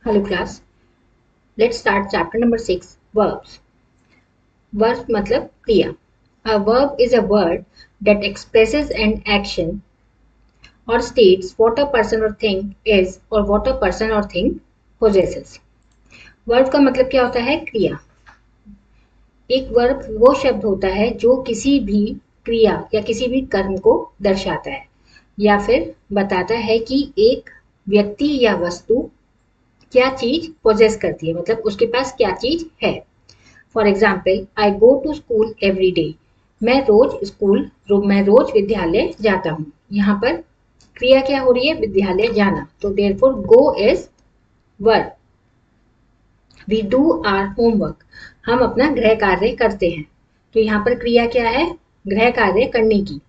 Hello class. Let's start chapter number 6, verbs. Verb मतलब क्रिया. A verb is a word that expresses an action or states what a person or thing is or what a person or thing possesses. Verb का मतलब क्या होता है? क्रिया. एक verb वो शब्द होता है जो किसी भी क्रिया या किसी भी कर्म को दर्शाता है या फिर बताता है कि एक व्यक्ति या वस्तु क्या चीज पोजेस करती है, मतलब उसके पास क्या चीज है. For example, I go to school every day. मैं रोज विद्यालय जाता हूँ. यहाँ पर क्रिया क्या हो रही है? विद्यालय जाना. तो therefore go is verb. We do our homework. हम अपना गृह कार्य करते हैं. तो यहाँ पर क्रिया क्या है? गृह कार्य करने की.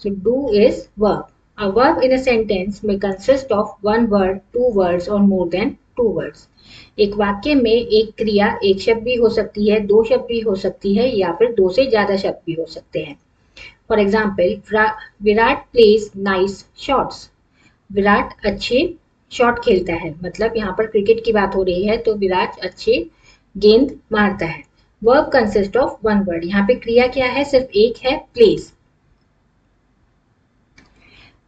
So do is verb. A verb in a sentence may consist of one word, two words or more than two words. एक वाक्य में एक क्रिया एक शब्द भी हो सकती है, दो शब्द भी हो सकती है या फिर दो से ज्यादा शब्द भी हो सकते हैं. For example, Virat plays nice shots. Virat अच्छे शॉट खेलता है, मतलब यहाँ पर क्रिकेट की बात हो रही है तो विराट अच्छे गेंद मारता है. Verb consist of one word. यहाँ पे क्रिया क्या है? सिर्फ एक है, plays.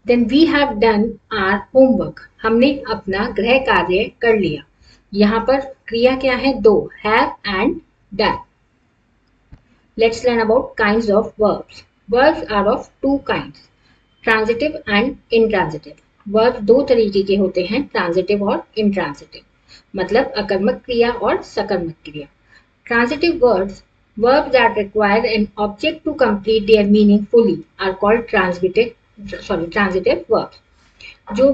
Then we have done our homework. हमने अपना गृह कार्य कर लिया. यहाँ पर क्रिया क्या है? दो, have and done. Let's learn about kinds of verbs. Verbs are of two kinds, transitive and intransitive. Verbs दो तरीके के होते हैं, ट्रांजिटिव और इंट्रांजिटिव, मतलब अकर्मक क्रिया और सकर्मक क्रिया. Transitive verbs, verbs that require an object to complete their meaning fully are called transitive verbs. जो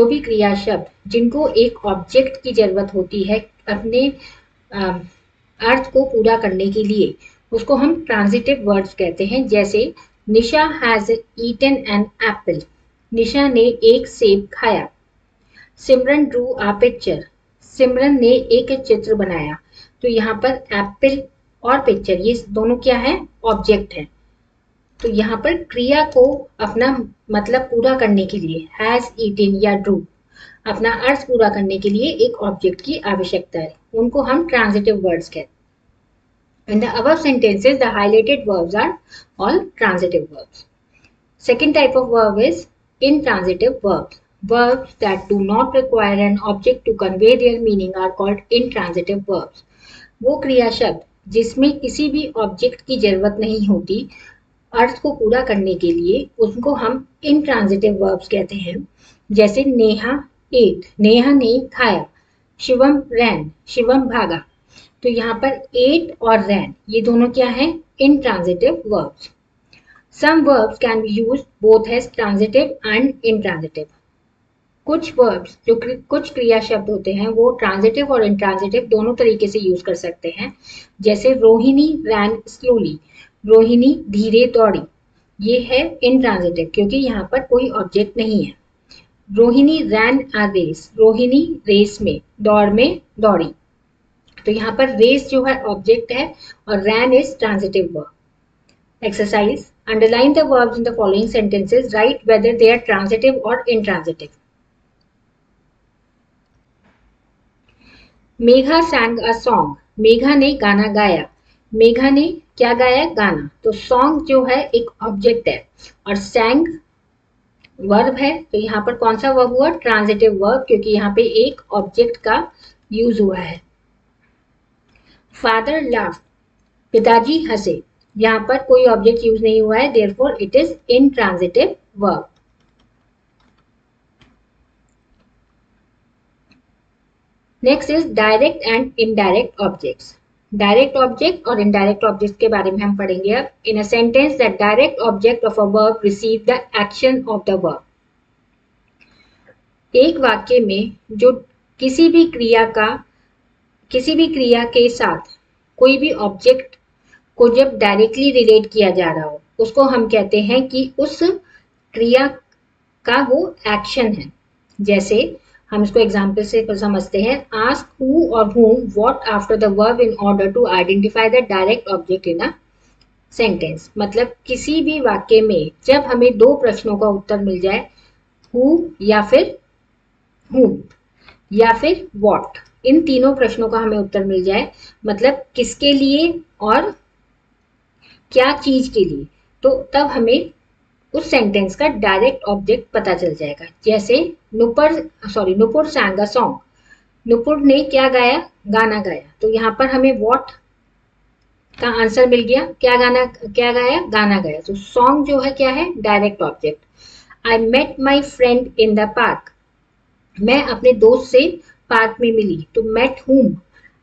भी क्रिया शब्द जिनको एक ऑब्जेक्ट की जरूरत होती है अपने अर्थ को पूरा करने के लिए, उसको हम ट्रांजिटिव वर्ड्स कहते हैं. जैसे Nisha has eaten an apple. निशा ने एक सेब खाया. सिमरन ड्रू अ पिक्चर. सिमरन ने एक चित्र बनाया. तो यहाँ पर एप्पल और पिक्चर ये दोनों क्या है? ऑब्जेक्ट है. तो यहाँ पर क्रिया को अपना मतलब पूरा करने के लिए, हैज ईटन या ड्रू, अपना अर्थ पूरा करने के लिए एक ऑब्जेक्ट की आवश्यकता है. उनको हम ट्रांजिटिव वर्ड्स कहते हैं. In the above sentences, the highlighted verbs are all transitive verbs. Second type of verb is intransitive verbs. Verbs that do not require an object to convey their meaning are called intransitive verbs. वो क्रिया शब्द जिसमें किसी भी object की जरूरत नहीं होती अर्थ को पूरा करने के लिए, उनको हम इंट्रांजिटिव वर्ब्स कहते हैं. जैसे नेहा एट. नेहा ने खाया. शिवम रैन. शिवम भागा. तो यहाँ पर एट और रैन ये दोनों क्या है? Intransitive verbs. Some verbs can be used both as transitive and intransitive. कुछ वर्ब्स जो कुछ क्रिया शब्द होते हैं वो ट्रांजिटिव और इंट्रांजिटिव दोनों तरीके से यूज कर सकते हैं. जैसे रोहिणी रैन स्लोली. रोहिणी धीरे दौड़ी. ये है इंट्रांजिटिव क्योंकि यहाँ पर कोई ऑब्जेक्ट नहीं है. रोहिणी रैन अ रेस. रोहिणी रेस में, दौड़ में दौड़ी. तो यहाँ पर रेस जो है ऑब्जेक्ट है और रैन is transitive verb. Exercise, underline the verbs in the following sentences, write whether they are transitive और intransitive. Megha sang a song. Megha ने गाना गाया. मेघा ने क्या गाया? गाना. तो सॉन्ग जो है एक ऑब्जेक्ट है और sang वर्ब है. तो यहाँ पर कौन सा वर्ब हुआ? ट्रांजिटिव वर्ब, क्योंकि यहाँ पे एक ऑब्जेक्ट का यूज हुआ है. Father laughed. पिताजी हंसे. यहाँ पर कोई ऑब्जेक्ट यूज नहीं हुआ है, therefore it is intransitive verb. Next is direct and indirect objects. Direct object और इनडायरेक्ट ऑब्जेक्ट के बारे में हम पढ़ेंगे अब. In a sentence that direct object of a verb receive the action of the verb. एक वाक्य में जो किसी भी क्रिया के साथ कोई भी ऑब्जेक्ट को जब डायरेक्टली रिलेट किया जा रहा हो, उसको हम कहते हैं कि उस क्रिया का वो एक्शन है. जैसे हम इसको एग्जाम्पल से समझते हैं. आस्क हु और whom what after the verb in order to identify the direct object in a sentence. मतलब किसी भी वाक्य में जब हमें दो प्रश्नों का उत्तर मिल जाए, who या फिर whom, या फिर व्हाट। इन तीनों प्रश्नों का हमें उत्तर मिल जाए, मतलब किसके लिए और क्या चीज के लिए, तो तब हमें उस सेंटेंस का डायरेक्ट ऑब्जेक्ट पता चल जाएगा। जैसे Nupur sang a song, Nupur ने क्या गाया, गाना गाया। तो यहाँ पर हमें व्हाट का आंसर मिल गया, क्या गाया, गाना गाया। तो सॉन्ग जो है क्या है, direct object. I met my friend in the park, मैं अपने दोस्त से पार्क में मिली। तो मेट हुम,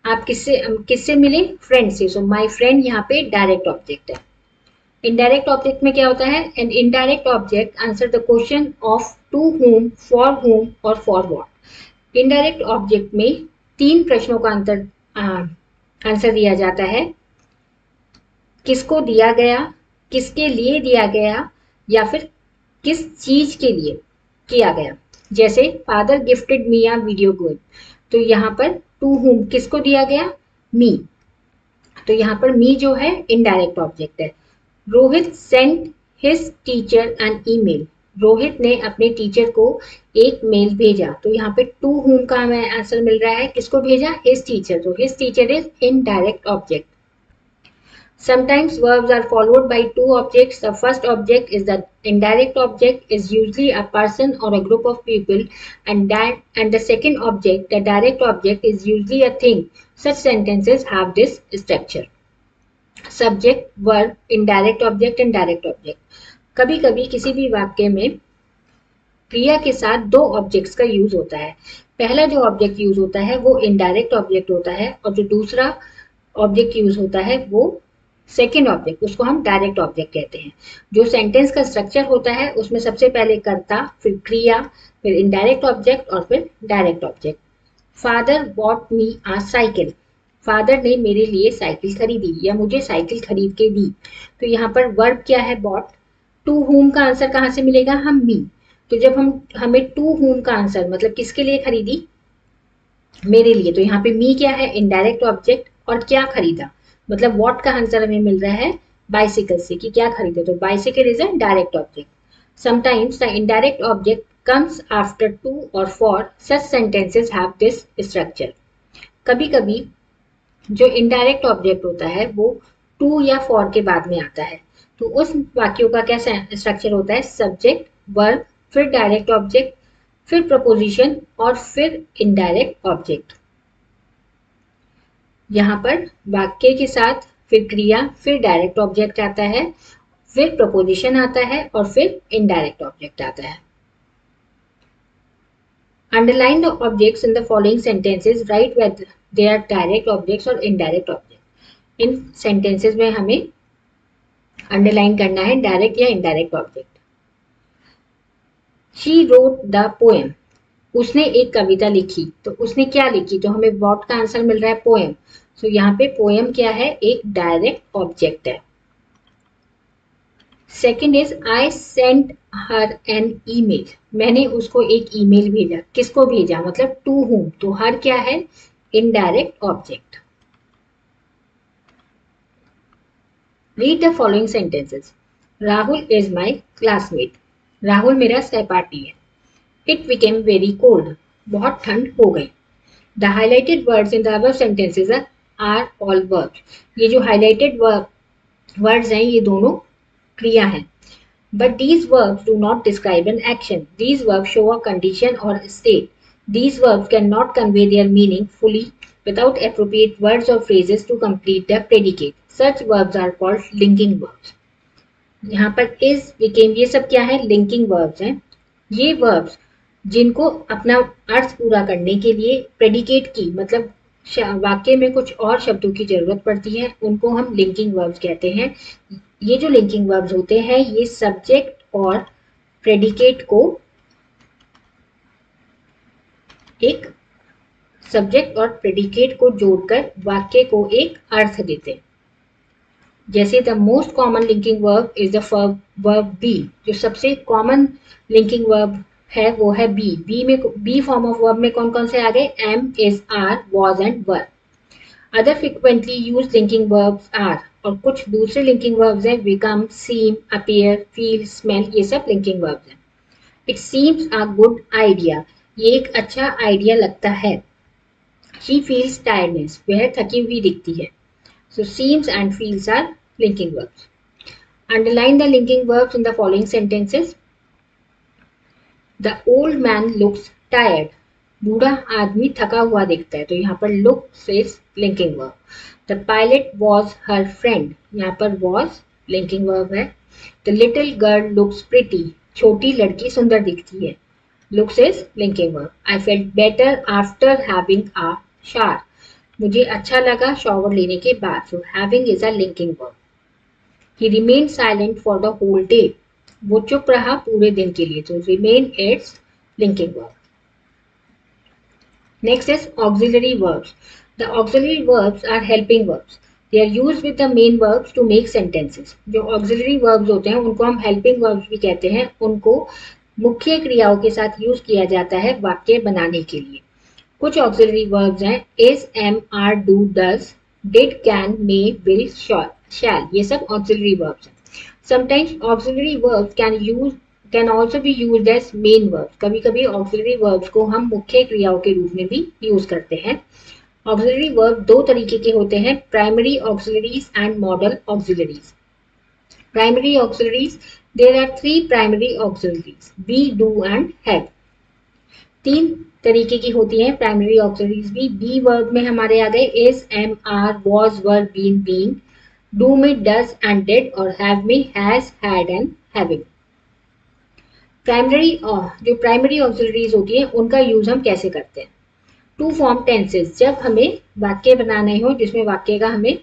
आप किससे मिले, फ्रेंड से। सो माई फ्रेंड यहाँ पे डायरेक्ट ऑब्जेक्ट है। इनडायरेक्ट ऑब्जेक्ट में क्या होता है, an indirect object answer the question of to whom, और फॉर व्हाट। इनडायरेक्ट ऑब्जेक्ट में 3 प्रश्नों का आंसर दिया जाता है। किसको दिया गया, किसके लिए दिया गया, या फिर किस चीज के लिए किया गया। जैसे father gifted me a video game, तो यहाँ पर टू हुम किसको दिया गया, मी। तो यहाँ पर मी जो है इनडायरेक्ट ऑब्जेक्ट है। Rohit sent his teacher N email, Rohit ने अपने टीचर को एक मेल भेजा। तो यहाँ पे टू हुम का हमें आंसर मिल रहा है, किसको भेजा, हिज टीचर। तो his teacher is indirect object. Sometimes verbs are followed by 2 objects. The first object is the indirect object, is usually a person or a group of people, and the second object, the direct object, is usually a thing. Such sentences have this structure: subject, verb, indirect object and direct object. कभी कभी किसी भी वाक्य में क्रिया के साथ 2 objects का यूज होता है। पहला जो ऑब्जेक्ट यूज होता है वो इनडायरेक्ट ऑब्जेक्ट होता है, और जो दूसरा ऑब्जेक्ट यूज होता है वो सेकेंड ऑब्जेक्ट, उसको हम डायरेक्ट ऑब्जेक्ट कहते हैं। जो सेंटेंस का स्ट्रक्चर होता है उसमें सबसे पहले कर्ता, फिर क्रिया, फिर इनडायरेक्ट ऑब्जेक्ट और फिर डायरेक्ट ऑब्जेक्ट। फादर बॉट मी अ साइकिल, फादर ने मेरे लिए साइकिल खरीदी या मुझे साइकिल खरीद के दी। तो यहाँ पर वर्ब क्या है, बॉट। टू होम का आंसर कहाँ से मिलेगा, हम मी। तो जब हमें टू होम का आंसर मतलब किसके लिए खरीदी, मेरे लिए, तो यहाँ पे मी क्या है, इनडायरेक्ट ऑब्जेक्ट, और क्या खरीदा मतलब व्हाट का आंसर हमें मिल रहा है बाइसिकल से, कि क्या खरीदे। तो bicycle is a direct object. Sometimes the indirect object comes after to or for, such sentences have this structure. कभी कभी जो इनडायरेक्ट ऑब्जेक्ट होता है वो टू या फॉर के बाद में आता है। तो उस वाक्यों का क्या स्ट्रक्चर होता है, सब्जेक्ट, वर्ब, फिर डायरेक्ट ऑब्जेक्ट, फिर प्रपोजिशन और फिर इनडायरेक्ट ऑब्जेक्ट। यहाँ पर वाक्य के साथ फिर क्रिया, फिर डायरेक्ट ऑब्जेक्ट आता है, फिर प्रपोजिशन आता है और फिर इनडायरेक्ट ऑब्जेक्ट आता है। Underline the objects in the following sentences, write whether they are direct objects और इनडायरेक्ट ऑब्जेक्ट। इन सेंटेंसेस में हमें अंडरलाइन करना है डायरेक्ट या indirect object. She wrote the poem, उसने एक कविता लिखी। तो उसने क्या लिखी, तो हमें व्हाट का आंसर मिल रहा है, पोएम। तो यहाँ पे पोएम क्या है, एक डायरेक्ट ऑब्जेक्ट है। Second is I sent her an email, मैंने उसको एक ईमेल भेजा। किसको भेजा मतलब टू हुम, तो हर क्या है, indirect object. Read the following sentences. Rahul is my classmate, Rahul मेरा सहपाठी है। इट बिकेम वेरी कोल्ड, बहुत ठंड हो गई। The highlighted words in the above sentences are all verbs, ये जो हाईलाइटेड वर्ड्स हैं ये दोनों क्रिया हैं। But these verbs do not describe an action, these verbs show a condition or state. These verbs can not convey their meaning fully without appropriate words or phrases to complete the predicate. Such verbs are called linking verbs. यहाँ पर is, became, ये सब क्या है, linking verbs हैं। ये verbs जिनको अपना अर्थ पूरा करने के लिए प्रेडिकेट की मतलब वाक्य में कुछ और शब्दों की जरूरत पड़ती है, उनको हम लिंकिंग वर्ब्स कहते हैं। ये जो लिंकिंग वर्ब्स होते हैं ये सब्जेक्ट और प्रेडिकेट को जोड़कर वाक्य को एक अर्थ देते हैं। जैसे the most common linking verb is the verb be, जो सबसे कॉमन लिंकिंग वर्ब है वो है be. Be form of verb में कौन कौन से आ गए, am, is, are, was and were. Other frequently use linking verbs are, और कुछ दूसरे लिंकिंग वर्ब्स हैं, become, seem, appear, feel, smell, ये सब लिंकिंग वर्ब्स हैं। It seems a good idea, ये एक अच्छा आइडिया लगता है। शी फील्स टायर्डनेस, वह थकी हुई दिखती है। So seems and feels are linking verbs. Underline the linking verbs in the following sentences. The old man looks tired, बूढ़ा आदमी थका हुआ दिखता है, तो यहाँ पर looks is linking verb. The pilot was her friend, यहाँ पर वॉज लिंकिंग वर्ब है। The little girl looks pretty, छोटी लड़की सुंदर दिखती है, looks is linking verb. I felt better after having a shower, मुझे अच्छा लगा शॉवर लेने के बाद, so having is a linking verb. He remain silent for the whole day, वो चुप रहा पूरे दिन के लिए, तो remain it's linking verb. Next is auxiliary verbs. The auxiliary verbs are helping verbs. They are used with the main verbs to make sentences. जो auxiliary verbs होते हैं उनको हम helping verbs भी कहते हैं, उनको मुख्य क्रियाओं के साथ यूज किया जाता है वाक्य बनाने के लिए। कुछ auxiliary verbs हैं is, am, are, do, does, did, can, may, will, shall, ये सब auxiliary verbs हैं। Sometimes auxiliary verbs can also be used as main verbs. कभी कभी auxiliary verbs को हम मुख्य क्रियाओं के रूप में भी यूज करते हैं। auxiliary verb दो तरीके के होते हैं, primary auxiliaries and modal auxiliaries. Primary auxiliaries, there are three primary auxiliaries, be, do and have. तीन तरीके की होती है प्राइमरी ऑक्सिलरीज भी। बी वर्ब में हमारे आ गए is, am, are, was, were, been, being. Do में डज एंड डिड, और हैव में हैज, हैड एंड हैविंग। जो प्राइमरी ऑक्सिलरीज होती है उनका यूज हम कैसे करते हैं? टू फॉर्म टेंसेस, जब हमें वाक्य बनाने हो जिसमें वाक्य का हमें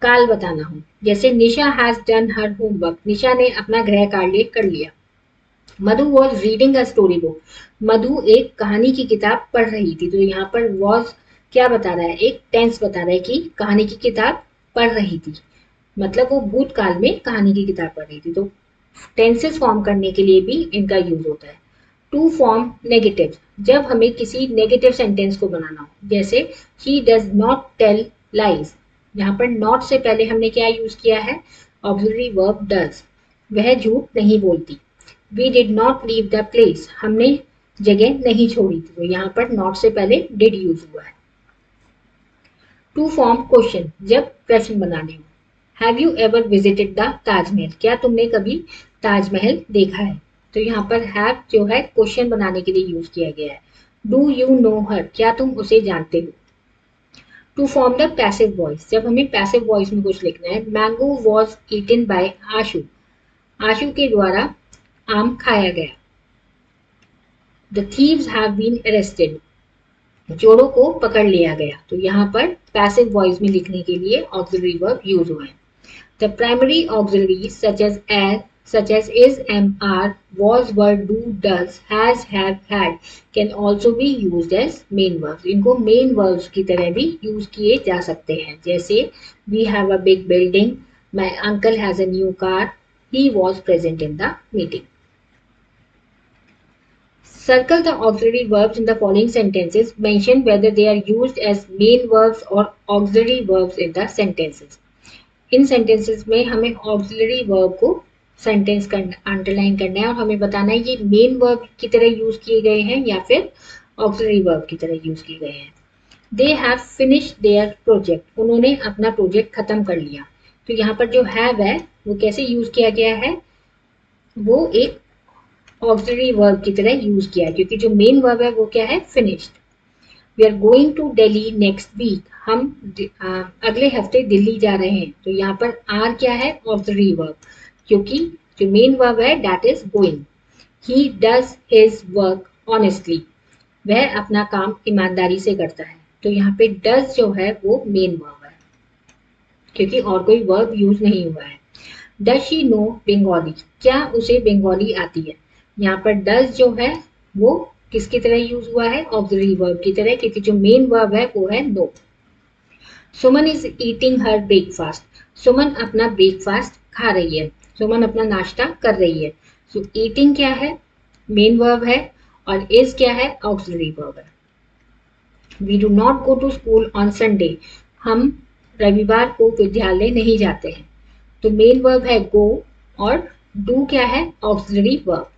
काल बताना हो, जैसे Nisha has done her homework, Nisha ने अपना गृह कार्य कर लिया। Madhu was reading a story book, Madhu एक कहानी की किताब पढ़ रही थी, तो यहाँ पर वॉज क्या बता रहा है? एक टेंस बता रहा है कि कहानी की किताब पढ़ रही थी, मतलब वो भूतकाल में कहानी की किताब पढ़ रही थी। तो टेंसेस फॉर्म करने के लिए भी इनका यूज होता है। टू फॉर्म नेगेटिव, जब हमें किसी नेगेटिव सेंटेंस को बनाना हो, जैसे he does not tell lies, यहाँ पर नॉट से पहले हमने क्या यूज किया है? ऑक्सिलरी वर्ब डज, वह झूठ नहीं बोलती। We did not leave the place, हमने जगह नहीं छोड़ी थी, तो यहाँ पर नॉट से पहले डिड यूज हुआ है। टू फॉर्म क्वेश्चन, जब प्रश्न बनाने हो, have you ever visited the Taj Mahal, क्या तुमने कभी ताजमहल देखा है? तो यहाँ पर हैव जो है क्वेश्चन बनाने के लिए यूज किया गया है। डू यू नो हर, क्या तुम उसे जानते हो? To form the passive voice, जब हमें पैसिव वॉइस में कुछ लिखना है, mango was eaten by Ashu, Ashu के द्वारा आम खाया गया। The thieves have been arrested, चोरों को पकड़ लिया गया, तो यहाँ पर पैसिव वॉइस में लिखने के लिए ऑक्सिलरी वर्ब यूज हुए हैं। The primary auxiliaries such as is, am, are, was, were, do, does, has, have, had can also be used as main verbs. इनको main verbs की तरह भी यूज किए जा सकते हैं, जैसे we have a big building, my uncle has a new car, he was present in the meeting. Circle the auxiliary verbs in the following sentences. Mention whether they are used as main verbs or auxiliary verbs in the sentences. In sentences में हमें auxiliary verb को sentence underline करना है और हमें बताना है ये मेन वर्ब की तरह यूज किए गए हैं या फिर ऑक्सिलरी वर्ब की तरह यूज किए गए हैं। They have finished there project, उन्होंने अपना प्रोजेक्ट खत्म कर लिया। तो यहाँ पर जो हैव है वो कैसे यूज किया गया है? वो एक ऑक्सिलरी वर्ब की तरह यूज किया है, क्योंकि जो मेन वर्ब है वो क्या है? Finished. We are going to Delhi next week, हम अगले हफ्ते दिल्ली जा रहे हैं, तो यहाँ पर आर क्या है? ऑक्सिलरी वर्ब, क्योंकि जो मेन वर्ब है that is going. He does his work honestly, वह अपना काम ईमानदारी से करता है, तो यहाँ पे डज जो है वो मेन वर्ब है, क्योंकि और कोई वर्ब यूज नहीं हुआ है। डज शी नो बंगाली, क्या उसे बंगाली आती है? यहाँ पर डज जो है वो किसकी तरह यूज हुआ है? ऑक्सिलरी वर्ब की तरह, क्योंकि जो मेन वर्ब है वो है know. Suman is eating her breakfast, Suman अपना ब्रेकफास्ट खा रही है, सुमन अपना नाश्ता कर रही है। सो ईटिंग क्या है? मेन वर्ब है, और इज क्या है? ऑक्सिलरी वर्ब है। We do not go to school on Sunday, हम रविवार को विद्यालय नहीं जाते हैं, तो मेन वर्ब है गो और डू क्या है? Auxiliary verb.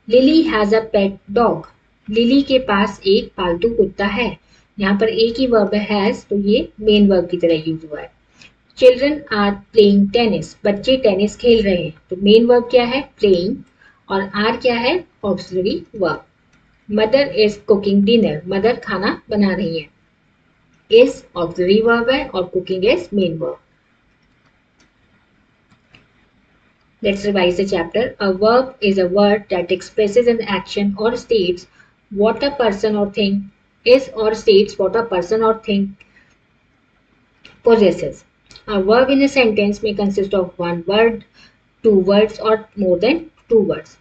Lily has a pet dog. Lily के पास एक पालतू कुत्ता है। यहाँ पर एक ही वर्ब है हैज, तो ये मेन वर्ब की तरह यूज हुआ है। Children are playing tennis. बच्चे टेनिस खेल रहे हैं। तो मेन वर्ब क्या है? प्लेइंग। और आर क्या है? Auxiliary verb. Mother is cooking dinner. Mother खाना बना रही है। इज ऑक्सिलरी वर्ब है और cooking is main verb. Let's revise the chapter. A verb is a word that expresses an action or states what a person or thing is, or states what a person or thing possesses. A verb in a sentence may consist of one word, two words, or more than two words.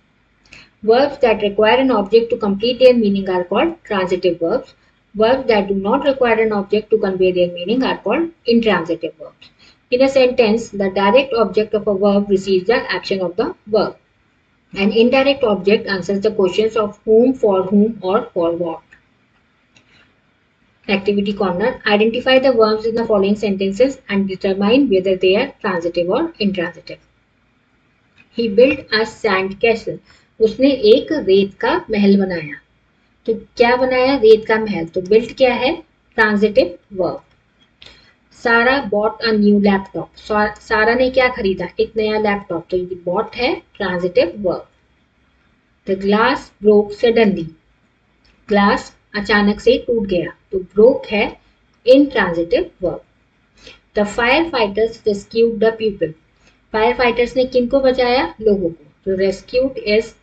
Verbs that require an object to complete their meaning are called transitive verbs. Verbs that do not require an object to convey their meaning are called intransitive verbs. In a sentence, the direct object of a verb receives the action of the verb. An indirect object answers the questions of whom, or for what. Activity corner. Identify the verbs in the following sentences and determine whether they are transitive or intransitive. He built a sand castle. उसने एक रेत का महल बनाया। तो क्या बनाया? रेत का महल। तो built क्या है? Transitive verb. सारा बॉट अ न्यू लैपटॉप। सारा ने क्या खरीदा? एक नया लैपटॉप। तो ये बॉट है transitive verb. The glass broke suddenly. Glass अचानक से टूट गया। तो ब्रोक है intransitive verb. The fire fighters rescued the people. Fire fighters ने किनको बचाया? लोगों को। तो rescued is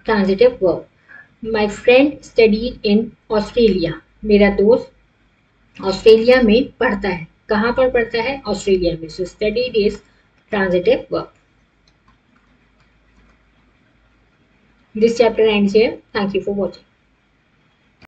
transitive verb. My friend studied in Australia. मेरा दोस्त ऑस्ट्रेलिया में पढ़ता है। कहाँ पर पढ़ता है? ऑस्ट्रेलिया में। So studied is transitive verb. This chapter ends here. Thank you for watching.